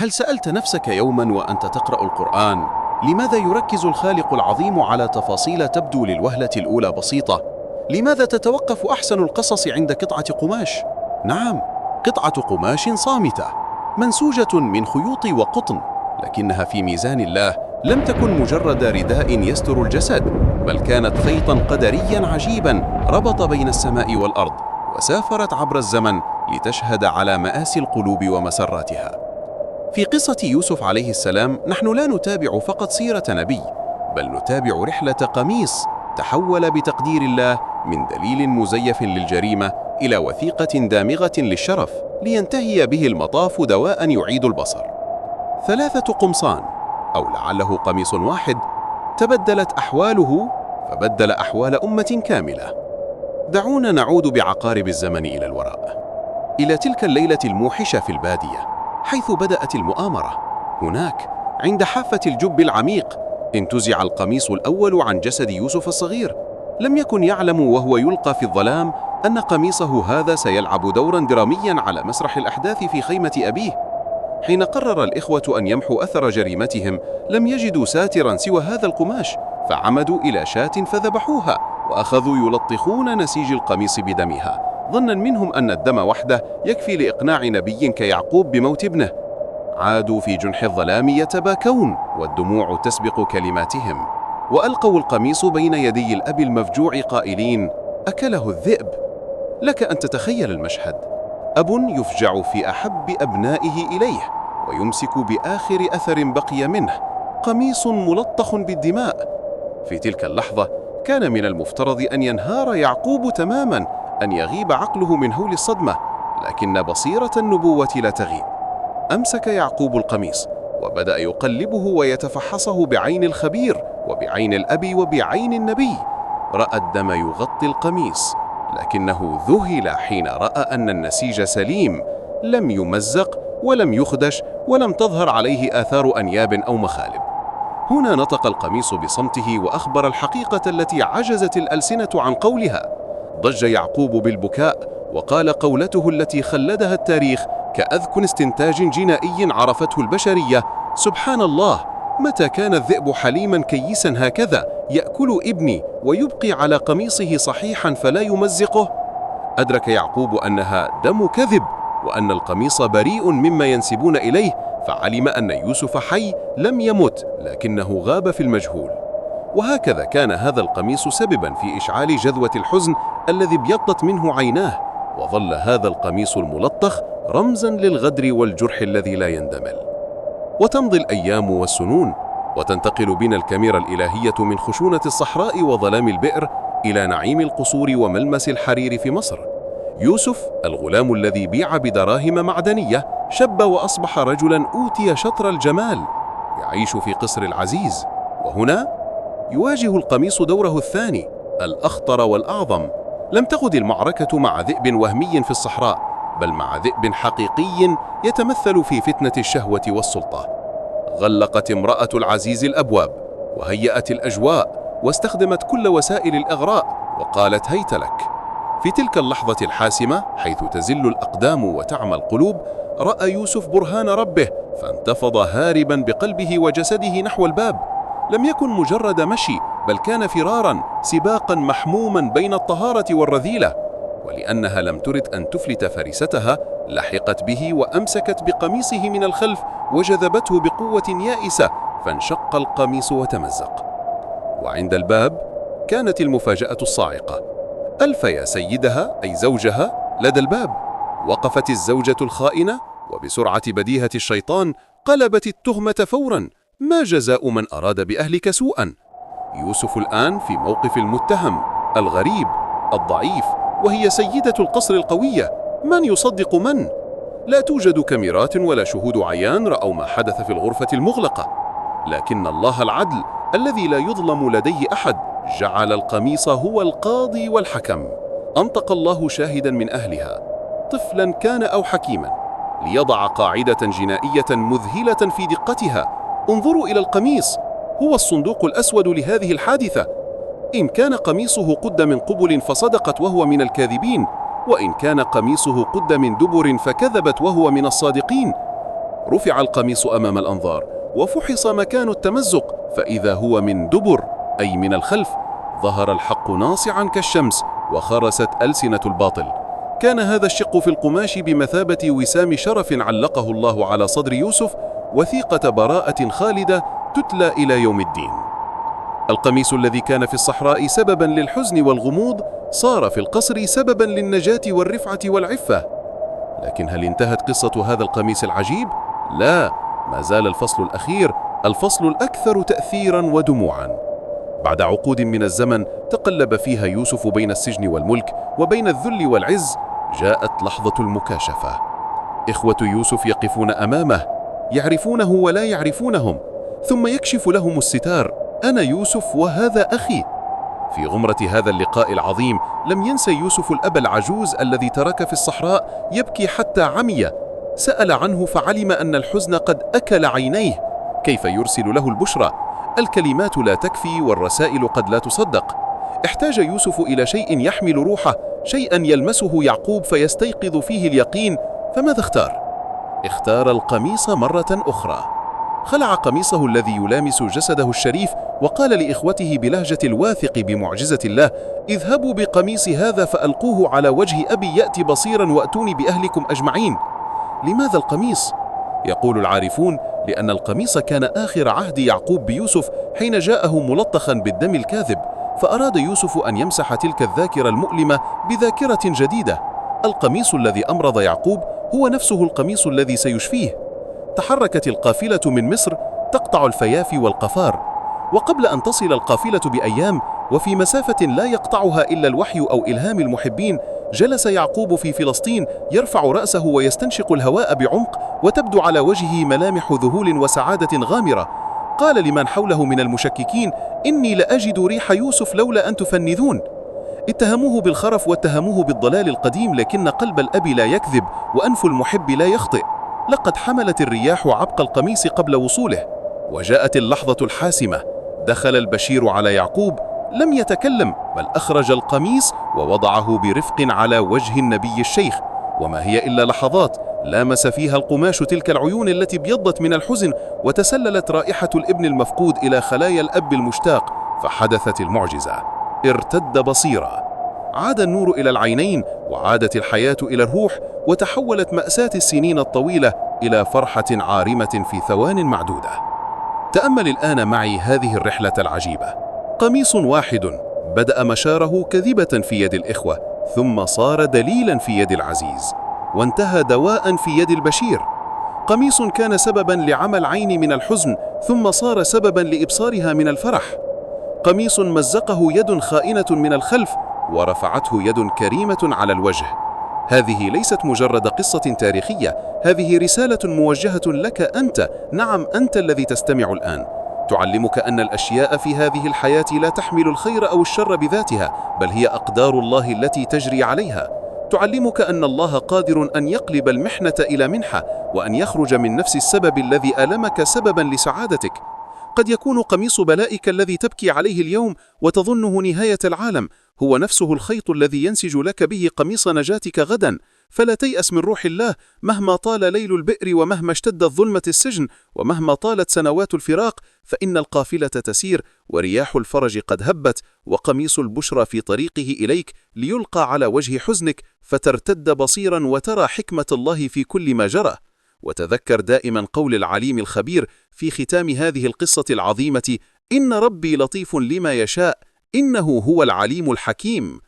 هل سألت نفسك يوما وأنت تقرأ القرآن لماذا يركز الخالق العظيم على تفاصيل تبدو للوهلة الأولى بسيطة؟ لماذا تتوقف أحسن القصص عند قطعة قماش؟ نعم، قطعة قماش صامتة منسوجة من خيوط وقطن، لكنها في ميزان الله لم تكن مجرد رداء يستر الجسد، بل كانت خيطا قدريا عجيبا ربط بين السماء والأرض، وسافرت عبر الزمن لتشهد على مآسي القلوب ومسراتها. في قصة يوسف عليه السلام نحن لا نتابع فقط سيرة نبي، بل نتابع رحلة قميص تحول بتقدير الله من دليل مزيف للجريمة إلى وثيقة دامغة للشرف، لينتهي به المطاف دواء يعيد البصر. 3 قمصان، أو لعله قميص واحد، تبدلت أحواله فبدل أحوال أمة كاملة. دعونا نعود بعقارب الزمن إلى الوراء، إلى تلك الليلة الموحشة في البادية حيث بدأت المؤامرة. هناك عند حافة الجب العميق انتزع القميص الأول عن جسد يوسف الصغير. لم يكن يعلم وهو يلقى في الظلام أن قميصه هذا سيلعب دورا دراميا على مسرح الأحداث في خيمة أبيه. حين قرر الإخوة أن يمحوا أثر جريمتهم لم يجدوا ساترا سوى هذا القماش، فعمدوا إلى شاة فذبحوها وأخذوا يلطخون نسيج القميص بدمها، ظنا منهم أن الدم وحده يكفي لإقناع نبي كيعقوب بموت ابنه. عادوا في جنح الظلام يتباكون والدموع تسبق كلماتهم، وألقوا القميص بين يدي الأب المفجوع قائلين: أكله الذئب. لك أن تتخيل المشهد، أب يفجع في أحب أبنائه إليه ويمسك بآخر أثر بقي منه، قميص ملطخ بالدماء. في تلك اللحظة كان من المفترض أن ينهار يعقوب تماما، أن يغيب عقله من هول الصدمة، لكن بصيرة النبوة لا تغيب. أمسك يعقوب القميص وبدأ يقلبه ويتفحصه بعين الخبير وبعين الأب وبعين النبي. رأى الدم يغطي القميص، لكنه ذهل حين رأى أن النسيج سليم، لم يمزق ولم يخدش ولم تظهر عليه آثار أنياب أو مخالب. هنا نطق القميص بصمته وأخبر الحقيقة التي عجزت الألسنة عن قولها. ضج يعقوب بالبكاء وقال قولته التي خلدها التاريخ كأذكى استنتاج جنائي عرفته البشرية: سبحان الله، متى كان الذئب حليما كيسا هكذا يأكل ابني ويبقي على قميصه صحيحا فلا يمزقه؟ أدرك يعقوب أنها دم كذب وأن القميص بريء مما ينسبون إليه، فعلم أن يوسف حي لم يمت لكنه غاب في المجهول. وهكذا كان هذا القميص سببا في إشعال جذوة الحزن الذي ابيضت منه عيناه، وظل هذا القميص الملطخ رمزا للغدر والجرح الذي لا يندمل. وتمضي الأيام والسنون، وتنتقل بنا الكاميرا الإلهية من خشونة الصحراء وظلام البئر إلى نعيم القصور وملمس الحرير في مصر. يوسف الغلام الذي بيع بدراهم معدنية شب وأصبح رجلا أوتي شطر الجمال، يعيش في قصر العزيز. وهنا يواجه القميص دوره الثاني الأخطر والأعظم. لم تغد المعركة مع ذئب وهمي في الصحراء، بل مع ذئب حقيقي يتمثل في فتنة الشهوة والسلطة. غلقت امرأة العزيز الأبواب وهيأت الأجواء واستخدمت كل وسائل الإغراء وقالت: هيت لك. في تلك اللحظة الحاسمة حيث تزل الأقدام وتعمى القلوب، رأى يوسف برهان ربه فانتفض هاربا بقلبه وجسده نحو الباب. لم يكن مجرد مشي، بل كان فرارا، سباقا محموما بين الطهارة والرذيلة. ولأنها لم ترد أن تفلت فريستها لحقت به وأمسكت بقميصه من الخلف وجذبته بقوة يائسة، فانشق القميص وتمزق. وعند الباب كانت المفاجأة الصاعقة. ألفي سيدها أي زوجها لدى الباب. وقفت الزوجة الخائنة وبسرعة بديهة الشيطان قلبت التهمة فورا: ما جزاء من أراد بأهلك سوءا؟ يوسف الآن في موقف المتهم الغريب الضعيف، وهي سيدة القصر القوية. من يصدق من؟ لا توجد كاميرات ولا شهود عيان رأوا ما حدث في الغرفة المغلقة، لكن الله العدل الذي لا يظلم لديه أحد جعل القميص هو القاضي والحكم. أنطق الله شاهدا من أهلها، طفلا كان أو حكيما، ليضع قاعدة جنائية مذهلة في دقتها. انظروا إلى القميص، هو الصندوق الأسود لهذه الحادثة. إن كان قميصه قد من قبل فصدقت وهو من الكاذبين، وإن كان قميصه قد من دبر فكذبت وهو من الصادقين. رفع القميص أمام الأنظار وفحص مكان التمزق، فإذا هو من دبر، أي من الخلف. ظهر الحق ناصعا كالشمس وخرست ألسنة الباطل. كان هذا الشق في القماش بمثابة وسام شرف علقه الله على صدر يوسف، وثيقة براءة خالدة تتلى إلى يوم الدين. القميص الذي كان في الصحراء سببا للحزن والغموض صار في القصر سببا للنجاة والرفعة والعفة. لكن هل انتهت قصة هذا القميص العجيب؟ لا، ما زال الفصل الأخير، الفصل الأكثر تأثيرا ودموعا. بعد عقود من الزمن تقلب فيها يوسف بين السجن والملك وبين الذل والعز، جاءت لحظة المكاشفة. إخوة يوسف يقفون أمامه، يعرفونه ولا يعرفونهم، ثم يكشف لهم الستار: أنا يوسف وهذا أخي. في غمرة هذا اللقاء العظيم لم ينسى يوسف الأب العجوز الذي ترك في الصحراء يبكي حتى عمي. سأل عنه فعلم أن الحزن قد أكل عينيه. كيف يرسل له البشرى؟ الكلمات لا تكفي والرسائل قد لا تصدق. احتاج يوسف إلى شيء يحمل روحه، شيئا يلمسه يعقوب فيستيقظ فيه اليقين. فماذا اختار؟ اختار القميص مرة أخرى. خلع قميصه الذي يلامس جسده الشريف وقال لإخوته بلهجة الواثق بمعجزة الله: اذهبوا بقميص هذا فألقوه على وجه أبي يأتي بصيرا وأتوني بأهلكم أجمعين. لماذا القميص؟ يقول العارفون: لأن القميص كان آخر عهد يعقوب بيوسف حين جاءه ملطخا بالدم الكاذب، فأراد يوسف أن يمسح تلك الذاكرة المؤلمة بذاكرة جديدة. القميص الذي أمرض يعقوب هو نفسه القميص الذي سيشفيه. تحركت القافلة من مصر تقطع الفيافي والقفار، وقبل أن تصل القافلة بأيام وفي مسافة لا يقطعها إلا الوحي أو إلهام المحبين، جلس يعقوب في فلسطين يرفع رأسه ويستنشق الهواء بعمق، وتبدو على وجهه ملامح ذهول وسعادة غامرة. قال لمن حوله من المشككين: إني لأجد ريح يوسف لولا أن تفندون. اتهموه بالخرف واتهموه بالضلال القديم، لكن قلب الأب لا يكذب وأنف المحب لا يخطئ. لقد حملت الرياح عبق القميص قبل وصوله، وجاءت اللحظة الحاسمة. دخل البشير على يعقوب، لم يتكلم بل أخرج القميص ووضعه برفق على وجه النبي الشيخ. وما هي إلا لحظات لامس فيها القماش تلك العيون التي ابيضت من الحزن، وتسللت رائحة الابن المفقود إلى خلايا الأب المشتاق، فحدثت المعجزة. ارتد بصيرا، عاد النور إلى العينين، وعادت الحياة إلى الروح، وتحولت مأساة السنين الطويلة إلى فرحة عارمة في ثوان معدودة. تأمل الآن معي هذه الرحلة العجيبة. قميص واحد بدأ مشاره كذبة في يد الإخوة، ثم صار دليلا في يد العزيز، وانتهى دواء في يد البشير. قميص كان سببا لعمى العين من الحزن، ثم صار سببا لإبصارها من الفرح. قميص مزقه يد خائنة من الخلف، ورفعته يد كريمة على الوجه. هذه ليست مجرد قصة تاريخية، هذه رسالة موجهة لك أنت، نعم أنت الذي تستمع الآن. تعلمك أن الأشياء في هذه الحياة لا تحمل الخير أو الشر بذاتها، بل هي أقدار الله التي تجري عليها. تعلمك أن الله قادر أن يقلب المحنة إلى منحة، وأن يخرج من نفس السبب الذي ألمك سببا لسعادتك. قد يكون قميص بلائك الذي تبكي عليه اليوم وتظنه نهاية العالم هو نفسه الخيط الذي ينسج لك به قميص نجاتك غدا. فلا تيأس من روح الله، مهما طال ليل البئر، ومهما اشتدت ظلمة السجن، ومهما طالت سنوات الفراق، فإن القافلة تسير، ورياح الفرج قد هبت، وقميص البشرى في طريقه إليك ليلقى على وجه حزنك، فترتد بصيرا وترى حكمة الله في كل ما جرى. وتذكر دائما قول العليم الخبير في ختام هذه القصة العظيمة: إن ربي لطيف لما يشاء، إنه هو العليم الحكيم.